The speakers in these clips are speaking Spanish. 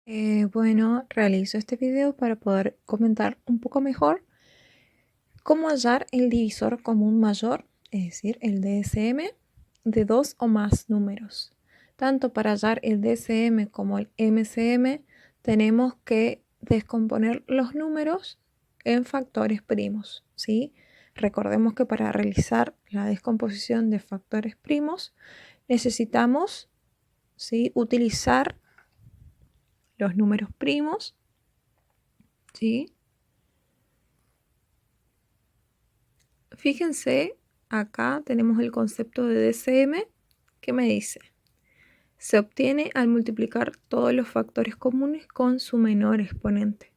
Bueno, realizo este video para poder comentar un poco mejor cómo hallar el divisor común mayor, es decir, el DSM, de dos o más números. Tanto para hallar el DSM como el MCM, tenemos que descomponer los números en factores primos, ¿sí? Recordemos que para realizar la descomposición de factores primos necesitamos, ¿sí?, utilizar los números primos, ¿sí? Fíjense, acá tenemos el concepto de DCM que me dice: se obtiene al multiplicar todos los factores comunes con su menor exponente.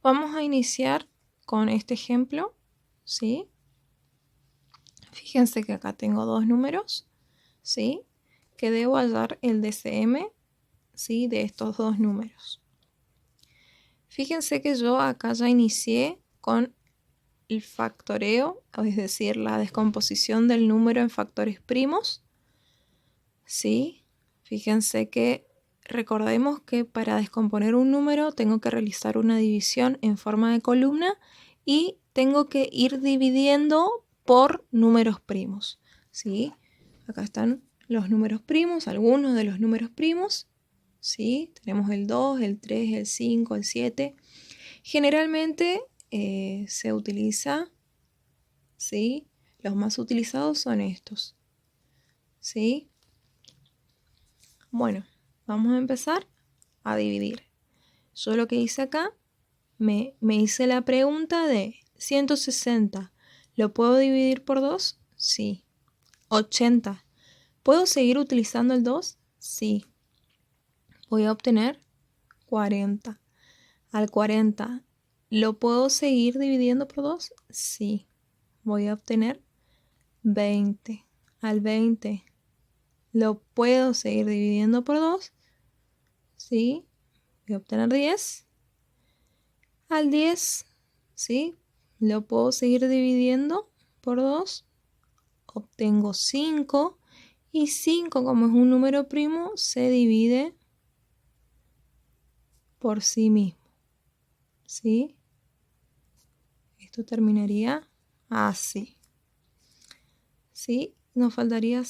Vamos a iniciar con este ejemplo, ¿sí? Fíjense que acá tengo dos números, ¿sí?, que debo hallar el DCM, ¿sí?, de estos dos números. Fíjense que yo acá ya inicié con el factoreo, es decir, la descomposición del número en factores primos, ¿sí? Fíjense que recordemos que para descomponer un número tengo que realizar una división en forma de columna y tengo que ir dividiendo por números primos, ¿sí? Acá están los números primos, algunos de los números primos, ¿sí? Tenemos el 2, el 3, el 5, el 7. Generalmente se utiliza, ¿sí? Los más utilizados son estos, ¿sí? Bueno, vamos a empezar a dividir. Yo lo que hice acá, me hice la pregunta de 160. ¿Lo puedo dividir por 2? Sí. 80. ¿Puedo seguir utilizando el 2? Sí. Voy a obtener 40. Al 40, ¿lo puedo seguir dividiendo por 2? Sí. Voy a obtener 20. Al 20, ¿lo puedo seguir dividiendo por 2? Sí. Voy a obtener 10. Al 10, ¿sí?, lo puedo seguir dividiendo por 2. Obtengo 5. Y 5, como es un número primo, se divide por sí mismo, ¿sí? Esto terminaría así, ¿sí? Nos faltaría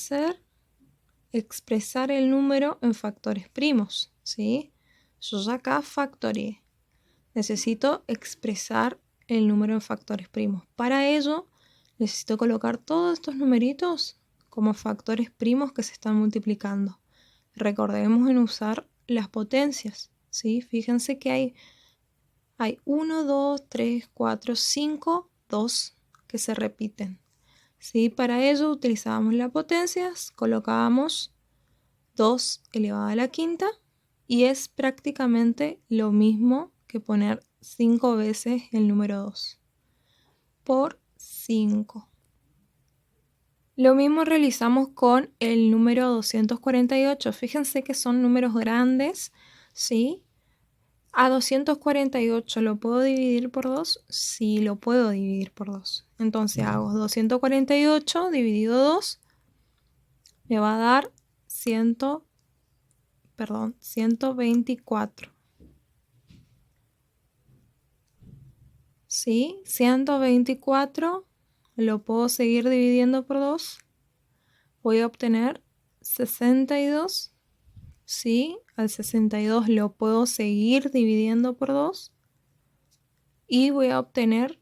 expresar el número en factores primos, ¿sí? Yo ya acá factoreé. Necesito expresar el número en factores primos. Para ello, necesito colocar todos estos numeritos como factores primos que se están multiplicando. Recordemos en usar las potencias, ¿sí? Fíjense que hay 1, 2, 3, 4, 5, 2 que se repiten, ¿sí? Para ello utilizábamos las potencias, colocábamos 2 elevado a la quinta y es prácticamente lo mismo que poner 5 veces el número 2 por 5. Lo mismo realizamos con el número 248. Fíjense que son números grandes, ¿sí? A 248, ¿lo puedo dividir por 2? Sí, lo puedo dividir por 2. Entonces hago 248 dividido 2, me va a dar 124. ¿Sí? 124 lo puedo seguir dividiendo por 2. Voy a obtener 62. ¿Sí? Al 62 lo puedo seguir dividiendo por 2. Y voy a obtener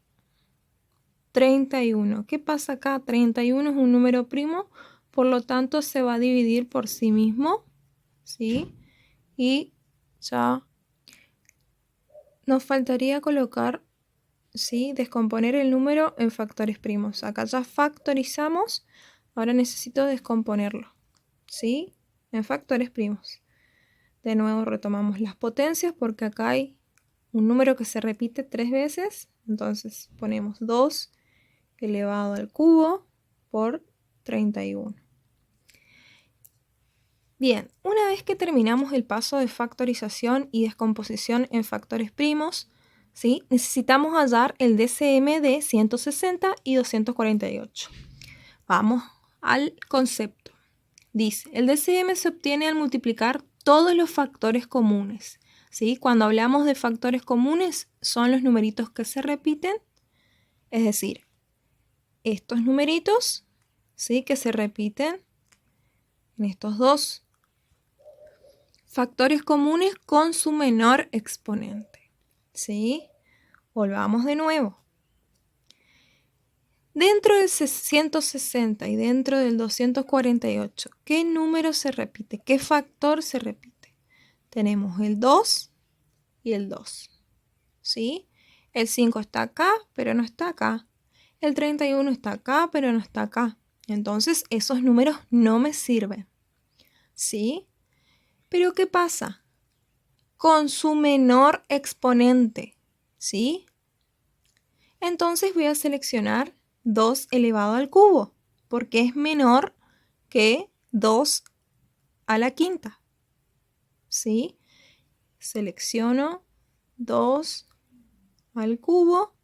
31. ¿Qué pasa acá? 31 es un número primo, por lo tanto se va a dividir por sí mismo, ¿sí? Y ya nos faltaría colocar, ¿sí?, descomponer el número en factores primos. Acá ya factorizamos, ahora necesito descomponerlo, ¿sí?, en factores primos. De nuevo retomamos las potencias porque acá hay un número que se repite 3 veces, entonces ponemos 2 elevado al cubo por 31. Bien, una vez que terminamos el paso de factorización y descomposición en factores primos, ¿sí?, necesitamos hallar el DCM de 160 y 248. Vamos al concepto. Dice, el DCM se obtiene al multiplicar todos los factores comunes, ¿sí? Cuando hablamos de factores comunes, son los numeritos que se repiten, es decir, estos numeritos, ¿sí? Que se repiten en estos dos factores comunes con su menor exponente, ¿sí? Volvamos de nuevo. Dentro del 160 y dentro del 248, ¿qué número se repite? ¿Qué factor se repite? Tenemos el 2 y el 2, ¿sí? El 5 está acá, pero no está acá. El 31 está acá, pero no está acá. Entonces, esos números no me sirven, ¿sí? Pero ¿qué pasa? Con su menor exponente, ¿sí? Entonces voy a seleccionar 2 elevado al cubo, porque es menor que 2 a la quinta, ¿sí? Selecciono 2 al cubo